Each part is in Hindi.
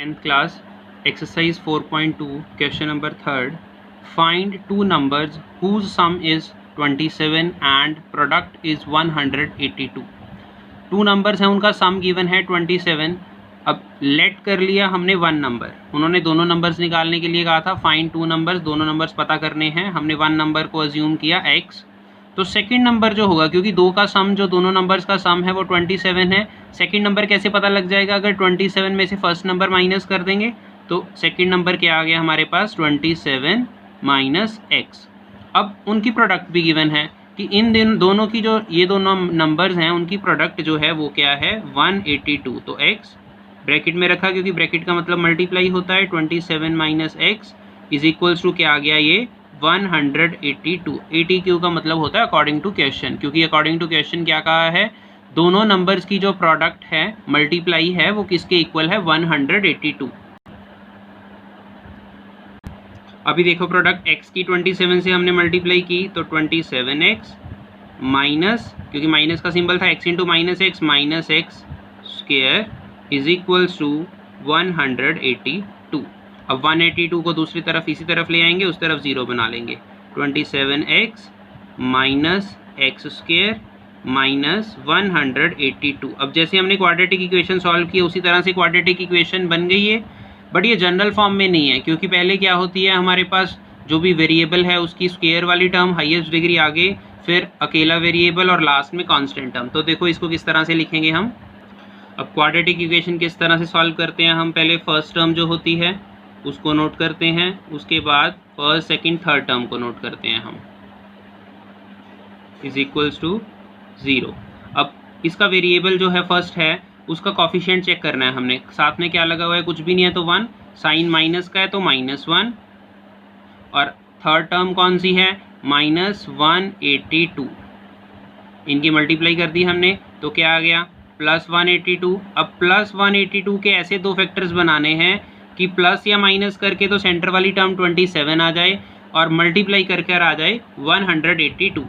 10th class, exercise 4.2, question number 3rd. Find two numbers whose sum is 27 and product is 182. Two numbers हैं, उनका सम गिवन है 27. अब लेट कर लिया हमने वन नंबर. उन्होंने दोनों नंबर्स निकालने के लिए कहा था फाइंड टू नंबर्स, दोनों नंबर्स पता करने हैं. हमने वन नंबर को अज्यूम किया x. तो सेकंड नंबर जो होगा, क्योंकि दो का सम जो दोनों नंबर्स का सम है वो 27 है. सेकंड नंबर कैसे पता लग जाएगा? अगर 27 में से फर्स्ट नंबर माइनस कर देंगे तो सेकंड नंबर क्या आ गया हमारे पास? 27 माइनस x. अब उनकी प्रोडक्ट भी गिवन है कि इन दिन दोनों की जो ये दोनों नंबर्स हैं उनकी प्रोडक्ट जो है वो क्या है? 182. तो x ब्रैकेट में रखा, क्योंकि ब्रैकेट का मतलब मल्टीप्लाई होता है. 27 minus x is equals to क्या आ गया? ये 182. 82 का मतलब होता है अकॉर्डिंग टू क्वेश्चन, क्योंकि अकॉर्डिंग टू क्वेश्चन क्या कहा है? दोनों नंबर्स की जो प्रोडक्ट है मल्टीप्लाई है वो किसके इक्वल है? 182. अभी देखो प्रोडक्ट x की 27 से हमने मल्टीप्लाई की तो 27x माइनस, क्योंकि माइनस का सिंबल था, x into minus x minus x square is equals to 182. अब 182 को दूसरी तरफ इसी तरफ ले आएंगे, उस तरफ 0 बना लेंगे. 27x minus x square minus 182. अब जैसे हमने क्वाड्रेटिक इक्वेशन सॉल्व की उसी तरह से क्वाड्रेटिक इक्वेशन बन गई है, बट ये जनरल फॉर्म में नहीं है, क्योंकि पहले क्या होती है हमारे पास जो भी वेरिएबल है उसकी स्क्वायर वाली टर्म हाईएस्ट डिग्री आगे, फिर अकेला वेरिएबल और लास्ट में कांस्टेंट टर्म. तो देखो इसको किस तरह से लिखेंगे हम. अब क्वाड्रेटिक इक्वेशन किस तरह से सॉल्व करते हैं हम? पहले फर्स्ट टर्म जो होती है उसको नोट करते हैं, उसके बाद फर्स्ट सेकंड थर्ड टर्म को नोट करते हैं हम, इज इक्वल्स टू 0. अब इसका वेरिएबल जो है फर्स्ट है उसका कॉफिशिएंट चेक करना है हमने. साथ में क्या लगा हुआ है? कुछ भी नहीं है तो 1. साइन माइनस का है तो -1. और थर्ड टर्म कौन सी है? -182. इनकी मल्टीप्लाई कर दी हमने तो क्या आ गया? +182. अब +182 के ऐसे दो फैक्टर्स बनाने हैं कि प्लस या माइनस करके तो सेंटर वाली टर्म 27 आ जाए और मल्टीप्लाई करके आ जाए 182.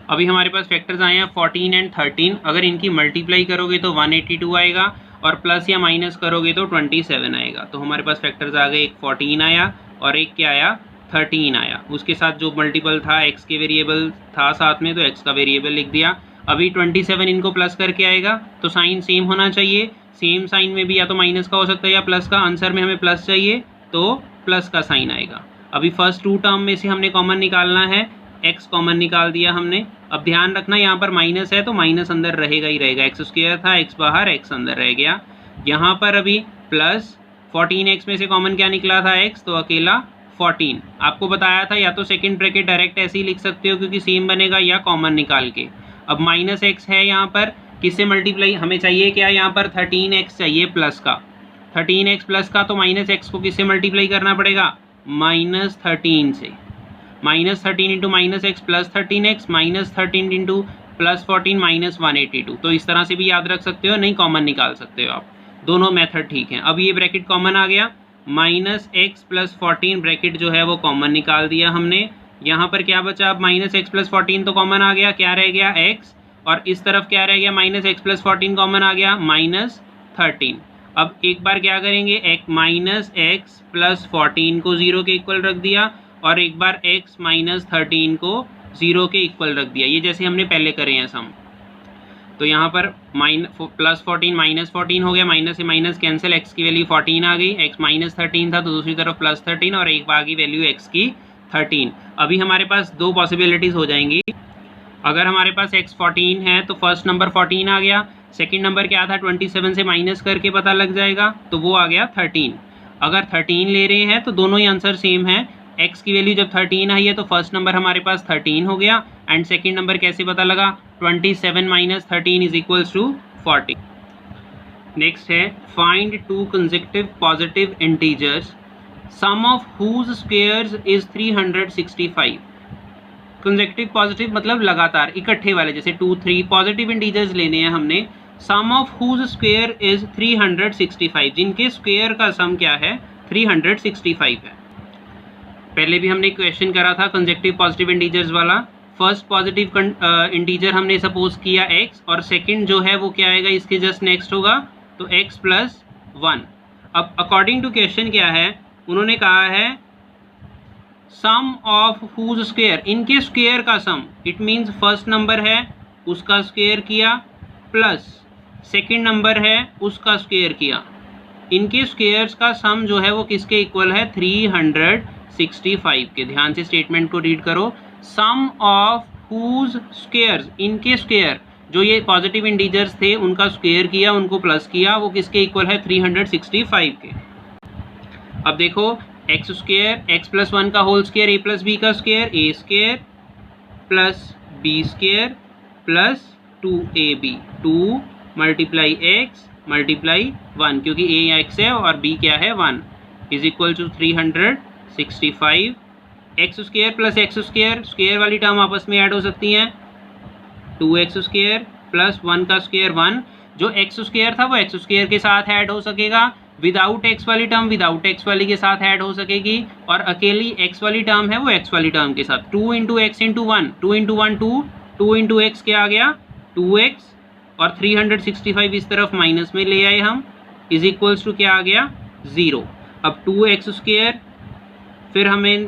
अभी हमारे पास फैक्टर्स आए हैं 14 एंड 13. अगर इनकी मल्टीप्लाई करोगे तो 182 आएगा और प्लस या माइनस करोगे तो 27 आएगा. तो हमारे पास फैक्टर्स आ गए, एक 14 आया और एक क्या आया? 13 आया. उसके साथ जो मल्टीपल था x के वेरिएबल था साथ में, तो x का वेरिएबल लिख दिया. अभी 27 इनको प्लस करके आएगा तो साइन सेम होना चाहिए. सेम साइन में भी या तो माइनस का हो सकता है या प्लस का. आंसर में हमें प्लस चाहिए तो प्लस का साइन आएगा. अभी फर्स्ट टू टर्म में से हमने कॉमन निकालना है, x कॉमन निकाल दिया हमने. अब ध्यान रखना यहाँ पर माइनस है तो माइनस अंदर रहेगा ही रहेगा. एक्स स्क्वायर था, x बाहर, x अंदर रह गया. यहाँ पर अभी प्लस 14x में से कॉमन क्या निकला था? x, तो अकेला 14. आपको बताया था या तो सेकंड ब्रैकेट डायरेक्ट ऐसे ही लिख सकते हो क्योंकि सेम बनेगा, या कॉमन निकाल के. अब -x है यहाँ पर, किससे मल्टीप्लाई हमें चाहिए? क्या यहाँ पर 13x चाहिए प्लस का. 13x प्लस का, तो -x को किससे मल्टीप्लाई करना पड़ेगा? -13 से. -13 into -x plus 13x minus 13 into plus 14 -182. तो इस तरह से भी याद रख सकते हो, नहीं कॉमन निकाल सकते हो आप. दोनों मेथड ठीक हैं. अब ये ब्रैकेट कॉमन आ गया, -x प्लस 14 ब्रैकेट जो है वो कॉमन निकाल दिया हमने. यहाँ पर क्या बचा? अब -x प्लस 14 तो कॉमन आ गया, क्या रह गया? x. और इस तरफ क्या रह गया? -x प्लस 14 कॉमन आ गया, -13. अब एक बार क्या करेंगे? एक -x प्लस 14 को 0 के इक्वल रख दिया और एक बार x माइनस 13 को 0 के इक्वल रख दिया. ये जैसे हमने पहले करे हैं सम. तो यहाँ पर प्लस 14 माइनस 14 हो गया, माइनस से माइनस कैंसिल, x की वैल्यू 14 आ गई. x माइनस 13 था तो दूसरी तरफ प्लस 13 और एक आ गई वैल्यू x की 13. अभी हमारे पास दो पॉसिबिलिटीज़ हो जाएंगी. अगर हमारे पास x 14 है तो फर्स्ट नंबर 14 आ गया. सेकंड नंबर क्या था? 27 से माइनस करके पता लग जाएगा, तो वो आ गया 13. अगर 13 ले रहे हैं तो दोनों ही आंसर सेम है. x की वैल्यू जब 13 आई है तो फर्स्ट नंबर हमारे पास 13 हो गया. एंड सेकंड नंबर कैसे पता लगा? 27 minus 13 is equals to 40. Next है find two consecutive positive integers sum of whose squares is 365. Consecutive positive मतलब लगातार इकट्ठे वाले, जैसे 2 3 पॉजिटिव इंटीजर्स लेने हैं हमने. सम ऑफ हुज स्क्वायर इज 365, जिनके स्क्वायर का सम क्या है? 365 है. पहले भी हमने क्वेश्चन करा था कंसेक्यूटिव पॉजिटिव इंटीजर्स वाला. फर्स्ट पॉजिटिव इंटीजर हमने सपोज किया x और सेकंड जो है वो क्या आएगा? इसके जस्ट नेक्स्ट होगा, तो x प्लस 1. अब अकॉर्डिंग टू क्वेश्चन क्या है, उन्होंने कहा है सम ऑफ हुज स्क्वायर, इनके स्क्वायर का सम, इट मीन्स फर्स्ट नंबर है उसका स्क्वायर किया प्लस सेकंड नंबर है उसका स्क्वायर किया, इनके स्क्वायर्स का सम जो है वो किसके इक्वल है 365 के। ध्यान से स्टेटमेंट को रीड करो, सम ऑफ हुज स्क्वायर्स, इनके स्क्वायर जो ये पॉजिटिव इंटीजर्स थे उनका स्क्वायर किया, उनको प्लस किया, वो किसके इक्वल है 365 के। अब देखो एक्स स्क्वायर एक्स प्लस 1 का whole square a plus b का square a square plus b square plus 2ab, 2 multiply x multiply 1, क्योंकि ए एक्स है और बी क्या है 1, is equal to 365। X square plus x square, square वाली टर्म आपस में ऐड हो सकती हैं, 2x स्क्वायर प्लस 1 का स्क्वायर 1, जो एक्स स्क्वायर था वो एक्स स्क्वायर के साथ ऐड हो सकेगा, विदाउट एक्स वाली टर्म विदाउट एक्स वाली के साथ ऐड हो सकेगी, और अकेली एक्स वाली टर्म है वो एक्स वाली टर्म के साथ। 2 into x into 1, 2 into 1 2, 2 into x क्या आ गया 2x, और 365 इस तरफ माइनस में ले आए हम, इज इक्वल्स टू क्या आ गया 0। अब 2x स्क्वायर, फिर हमें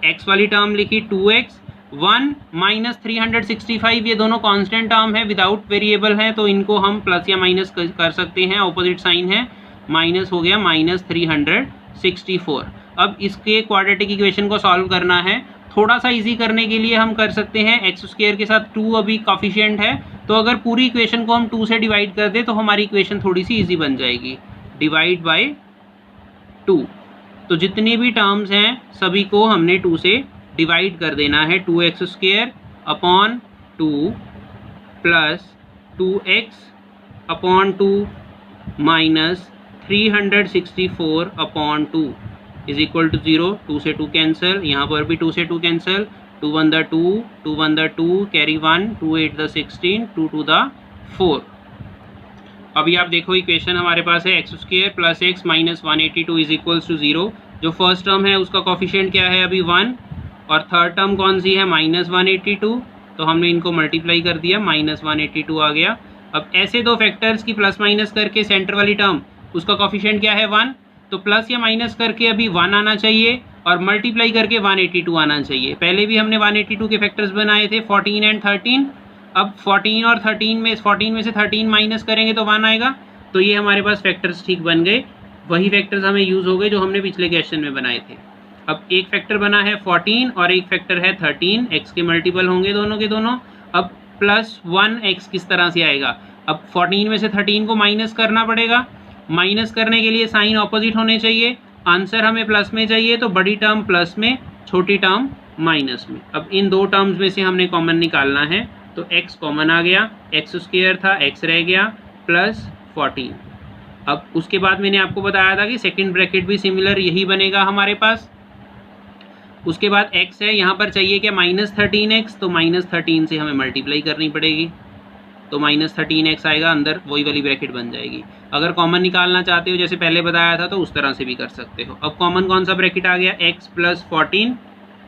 x वाली टर्म लिखी 2x, 1 माइनस 365, ये दोनों कांस्टेंट टर्म है विदाउट वेरिएबल है, तो इनको हम प्लस या माइनस कर सकते हैं, ऑपोजिट साइन है, माइनस हो गया माइनस 364। अब इसके क्वाड्रेटिक इक्वेशन को सॉल्व करना है, थोड़ा सा इजी करने के लिए हम कर सकते हैं एक्स स्क्वायर के साथ 2 अभी कॉफिशिएंट है, तो अगर पूरी इक्वेशन को हम 2 से डिवाइड कर दें तो हमारी इक्वेशन थोड़ी सी इजी बन जाएगी, डिवाइड बाय 2। तो जितनी भी टर्म्स हैं सभी को हमने 2 से डिवाइड कर देना है, 2x square upon 2 plus 2x upon 2 minus 364 upon 2 is equal to 0। 2 से 2 कैंसिल, यहाँ पर भी 2 से 2 कैंसिल, 2 1 द 2, 2 1 द 2, कैरी 1, 2 8 द 16, 2 2 द 4। अभी आप देखो इक्वेशन हमारे पास है x square plus x minus 182 is equals to 0। जो फर्स्ट टर्म है उसका कोफिशिएंट क्या है अभी 1, और थर्ड टर्म कौन सी है माइनस 182, तो हमने इनको मल्टीप्लाई कर दिया, माइनस 182 आ गया। अब ऐसे दो फैक्टर्स की प्लस माइनस करके सेंटर वाली टर्म उसका कोफिशिएंट क्या है 1, तो प्लस या माइनस करके अभी 1 आना चाहिए और मल्टीप्लाई करके 182 आना चाहिए। पहले भी हमने 182 के फैक्टर्स बनाए थे 14 एंड 13, अब 14 और 13 में से 13 माइनस करेंगे तो 1 आएगा, तो ये हमारे पास फैक्टर्स ठीक बन गए, वही फैक्टर्स हमें यूज़ हो गए जो हमने पिछले क्वेश्चन में बनाए थे। अब एक फैक्टर बना है 14 और एक फैक्टर है 13, x के मल्टीपल होंगे दोनों के दोनों। अब प्लस 1x किस तरह से आएगा, अब 14 में से 13 को माइनस करना पड़ेगा, माइनस करने के लिए साइन ऑपोजिट होने चाहिए, आंसर हमें प्लस में चाहिए, तो बड़ी टर्म प्लस में छोटी टर्म माइनस में। अब इन दो टर्म्स में से हमने कॉमन निकालना है, तो x कॉमन आ गया, एक्स स्क्वायर था x रह गया प्लस 14। अब उसके बाद मैंने आपको बताया था कि सेकंड ब्रैकेट भी सिमिलर यही बनेगा हमारे पास। उसके बाद x है, यहाँ पर चाहिए क्या माइनस 13x, तो माइनस 13 से हमें मल्टीप्लाई करनी पड़ेगी, तो माइनस 13x आएगा, अंदर वही वाली ब्रैकेट बन जाएगी। अगर कॉमन निकालना चाहते हो जैसे पहले बताया था तो उस तरह से भी कर सकते हो। अब कॉमन कौन सा ब्रैकेट आ गया, x प्लस 14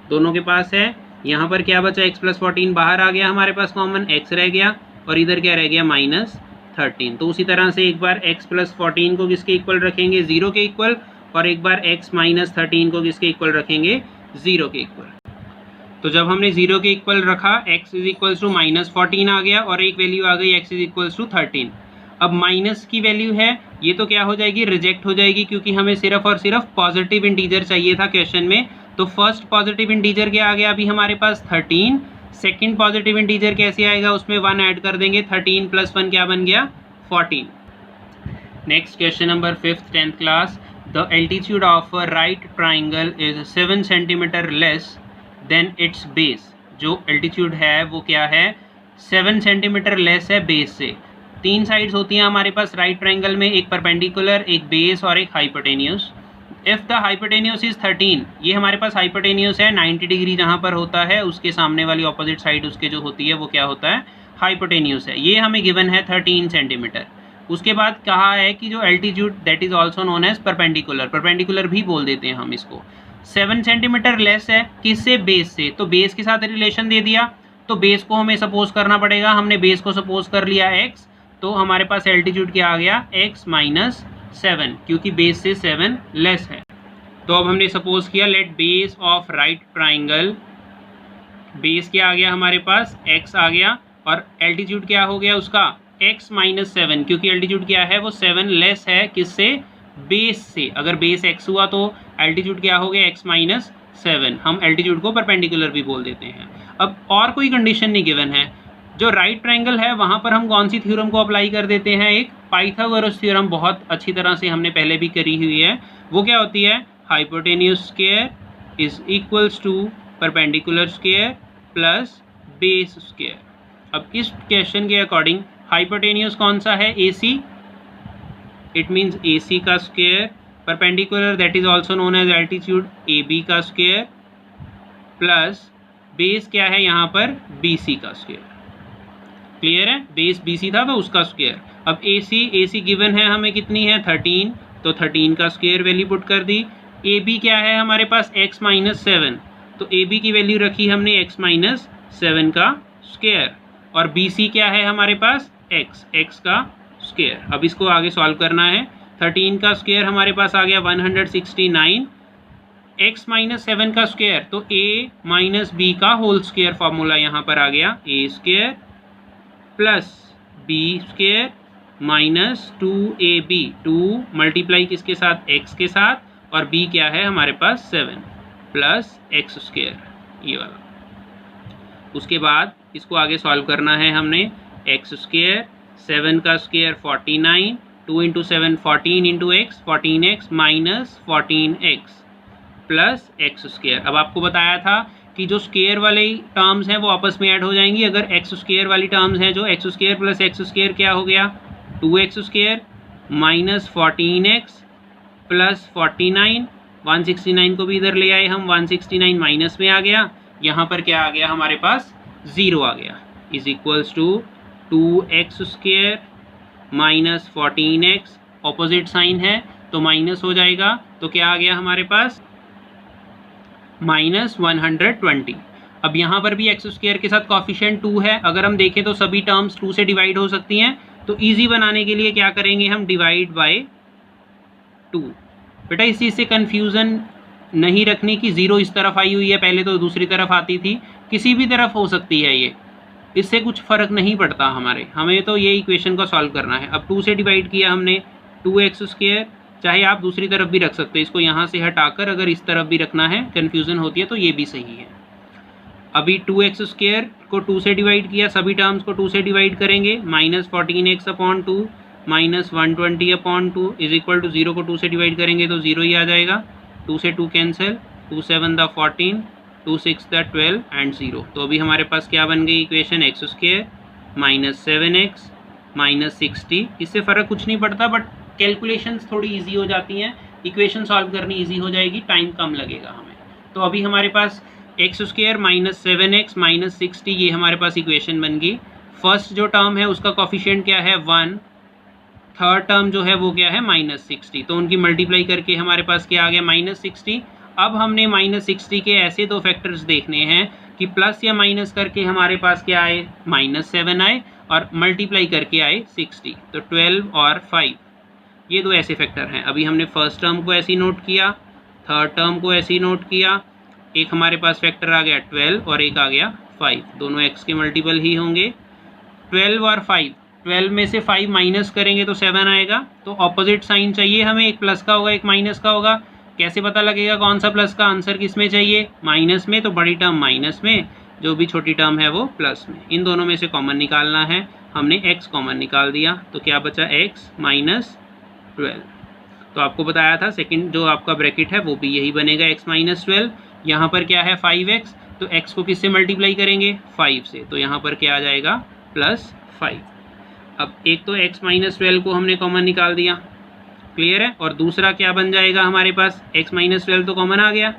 दोनों के पास है, यहाँ पर क्या बचा x प्लस 14 बाहर आ गया हमारे पास कॉमन, x रह गया और इधर क्या रह गया माइनस 13। तो उसी तरह से एक बार x प्लस 14 को किसके इक्वल रखेंगे 0 के इक्वल, और एक बार x माइनस 13 को किसके इक्वल रखेंगे 0 के इक्वल। तो जब हमने 0 के इक्वल रखा x is equals to minus 14 आ गया और एक वैल्यू आ गई x इज इक्वल्स टू 13। अब माइनस की वैल्यू है ये तो क्या हो जाएगी, रिजेक्ट हो जाएगी, क्योंकि हमें सिर्फ और सिर्फ पॉजिटिव इंटीजर चाहिए था क्वेश्चन में। तो फर्स्ट पॉजिटिव इंटीजर क्या आ गया अभी हमारे पास 13, सेकंड पॉजिटिव इंटीजर कैसे आएगा, उसमें 1 ऐड कर देंगे, 13 प्लस 1 क्या बन गया 14। Next question number 5th 10th class, the altitude of a right triangle is 7 centimetre less than it's base. जो एल्टीट्यूड है वो क्या है 7 सेंटीमीटर लेस है बेस से। 3 साइड्स होती हैं हमारे पास राइट ट्राइंगल में, एक परपेंडिकुलर, एक बेस और एक hypotenuse. If the hypotenuse is 13, ये हमारे पास हाइपोटेन्यूस है 90 डिग्री जहाँ पर होता है, उसके सामने वाली ऑपोजिट साइड उसके जो होती है वो क्या होता है हाइपोटेन्यूस है। ये हमें गिवन है 13 सेंटीमीटर। उसके बाद कहा है कि जो altitude that is also known as perpendicular, perpendicular भी बोल देते हैं हम इसको, 7 सेंटीमीटर लेस है किससे, बेस से। तो बेस के साथ रिलेशन दे दिया, तो बेस को हमें सपोज करना पड़ेगा, हमने बेस को सपोज कर लिया x, तो हमारे पास एल्टीट्यूड क्या आ गया x माइनस 7 क्योंकि बेस से 7 लेस है। तो अब हमने सपोज किया let base of right triangle, base क्या आ गया हमारे पास x आ गया और एल्टीट्यूड क्या हो गया उसका x माइनस 7 क्योंकि एल्टीट्यूड क्या है वो 7 लेस है किससे, बेस से। अगर बेस x हुआ तो एल्टीट्यूड क्या हो गया x माइनस 7। हम एल्टीट्यूड को परपेंडिकुलर भी बोल देते हैं। अब और कोई कंडीशन नहीं गिवन है। जो राइट ट्राइंगल है वहाँ पर हम कौन सी थ्योरम को अप्लाई कर देते हैं, एक पाइथागोरस थ्योरम बहुत अच्छी तरह से हमने पहले भी करी हुई है। वो क्या होती है, hypotenuse square is equals to perpendicular square plus base square. अब इस क्वेश्चन के अकॉर्डिंग हाइपोटेन्यूस कौन सा है, AC, इट मीन्स AC का square, perpendicular that is also known as altitude AB का स्क्वायर प्लस बेस क्या है यहाँ पर BC का स्क्वायर। क्लियर है, बेस BC था तो उसका स्क्वायर। अब AC गिवन है हमें कितनी है 13, तो 13 का स्क्वायर वैल्यू पुट कर दी। AB क्या है हमारे पास x माइनस 7, तो AB की वैल्यू रखी हमने x माइनस 7 का स्क्वायर और BC क्या है हमारे पास x का स्क्वायर। अब इसको आगे सॉल्व करना है। 13 का स्क्वायर हमारे पास आ गया 169, x माइनस 7 का स्क्वायर तो a माइनस b का होल स्क्वायर फॉर्मूला यहाँ पर आ गया, a square plus b square minus 2ab, 2 multiply किसके साथ, x के साथ, और b क्या है हमारे पास 7 प्लस x स्क्वायर, ये वाला। उसके बाद इसको आगे सॉल्व करना है हमने। x स्क्वायर 7 का square 49, 2 into 7 14 into x 14x minus 14x plus x square. अब आपको बताया था कि जो स्क्वायर वाले टर्म्स हैं वो आपस में ऐड हो जाएंगी। अगर x स्क्वायर वाली टर्म्स हैं जो x square plus x square क्या हो गया 2x square minus 14x plus 49, 169 को भी इधर ले आए हम, 169 माइनस में आ गया, यहाँ पर क्या आ गया हमारे पास 0 आ गया, is equals to 2x square minus 14x, opposite sign है तो माइनस हो जाएगा, तो क्या आ गया हमारे पास माइनस 120। अब यहाँ पर भी x स्क्वायर के साथ कॉफिशिएंट 2 है। अगर हम देखें तो सभी टर्म्स 2 से डिवाइड हो सकती हैं, तो इजी बनाने के लिए क्या करेंगे हम, डिवाइड बाय 2। बेटा इस चीज़ से कन्फ्यूज़न नहीं रखने की, 0 इस तरफ आई हुई है, पहले तो दूसरी तरफ आती थी, किसी भी तरफ हो सकती है ये, इससे कुछ फ़र्क नहीं पड़ता हमें तो ये इक्वेशन को सॉल्व करना है। अब 2 से डिवाइड किया हमने 2x स्क्वायर, चाहे आप दूसरी तरफ भी रख सकते हो, इसको यहाँ से हटाकर अगर इस तरफ भी रखना है, कन्फ्यूज़न होती है तो ये भी सही है। अभी 2x स्क्वायर को 2 से डिवाइड किया, सभी टर्म्स को 2 से डिवाइड करेंगे, minus 14x upon 2 minus 120 upon 2 is equal to 0 को 2 से डिवाइड करेंगे तो 0 ही आ जाएगा, 2 से 2 कैंसिल, 2 7 द 14, 2 6 द 12 एंड 0। तो अभी हमारे पास क्या बन गई equation, x square minus 7x minus 60। इससे फ़र्क कुछ नहीं पड़ता, बट कैलकुलेशंस थोड़ी इजी हो जाती हैं, इक्वेशन सॉल्व करनी इजी हो जाएगी, टाइम कम लगेगा हमें। तो अभी हमारे पास x square minus 7x minus 60, ये हमारे पास इक्वेशन बन गई। फर्स्ट जो टर्म है उसका कॉफिशिएंट क्या है 1, थर्ड टर्म जो है वो क्या है माइनस 60, तो उनकी मल्टीप्लाई करके हमारे पास क्या आ गया माइनस 60। अब हमने माइनस 60 के ऐसे दो फैक्टर्स देखने हैं कि प्लस या माइनस करके हमारे पास क्या आए माइनस 7 आए और मल्टीप्लाई करके आए 60, तो 12 और 5, ये दो ऐसे फैक्टर हैं। अभी हमने फर्स्ट टर्म को ऐसे ही नोट किया, थर्ड टर्म को ऐसे ही नोट किया, एक हमारे पास फैक्टर आ गया 12 और एक आ गया 5, दोनों x के मल्टीपल ही होंगे। 12 और 5, 12 में से 5 माइनस करेंगे तो 7 आएगा, तो ऑपोजिट साइन चाहिए हमें, एक प्लस का होगा एक माइनस का होगा। कैसे पता लगेगा कौन सा प्लस का, आंसर किस में चाहिए माइनस में, तो बड़ी टर्म माइनस में, जो भी छोटी टर्म है वो प्लस में। इन दोनों में से कॉमन निकालना है, हमने x कॉमन निकाल दिया, तो क्या बचा x माइनस 12। तो आपको बताया था सेकंड जो आपका ब्रैकेट है वो भी यही बनेगा x माइनस 12। यहाँ पर क्या है 5x, तो x को किससे मल्टीप्लाई करेंगे 5 से, तो यहाँ पर क्या आ जाएगा प्लस 5। अब एक तो x माइनस 12 को हमने कॉमन निकाल दिया, क्लियर है, और दूसरा क्या बन जाएगा हमारे पास x माइनस 12 तो कॉमन आ गया,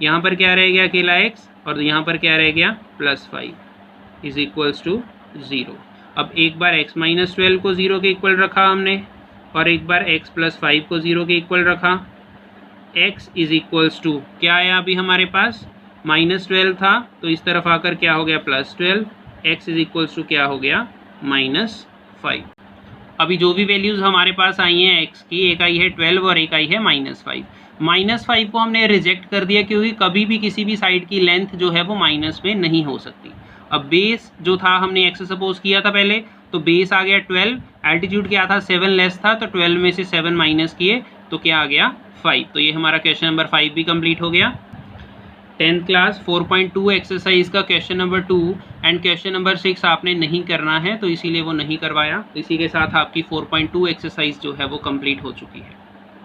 यहाँ पर क्या रह गया अकेला x और यहाँ पर क्या रह गया प्लस 5 इज इक्वल्स टू 0। अब एक बार x माइनस 12 को 0 के इक्वल रखा हमने और एक बार x प्लस 5 को 0 के इक्वल रखा, x इज इक्वल्स टू क्या आया अभी हमारे पास माइनस 12 था, तो इस तरफ आकर क्या हो गया plus 12, x is equals to क्या हो गया माइनस 5। अभी जो भी वैल्यूज़ हमारे पास आई हैं x की, एक आई है 12 और एक आई है -5। -5 को हमने रिजेक्ट कर दिया क्योंकि कभी भी किसी भी साइड की लेंथ जो है वो माइनस में नहीं हो सकती। अब बेस जो था हमने x सपोज किया था पहले, तो बेस आ गया 12, एल्टीट्यूड क्या था 7 लेस था, तो 12 में से 7 माइनस किए तो क्या आ गया 5। तो ये हमारा क्वेश्चन नंबर 5 भी कंप्लीट हो गया। 10th क्लास 4.2 एक्सरसाइज का question number 2 and question number 6 आपने नहीं करना है, तो इसीलिए वो नहीं करवाया। इसी के साथ आपकी 4.2 एक्सरसाइज जो है वो कंप्लीट हो चुकी है।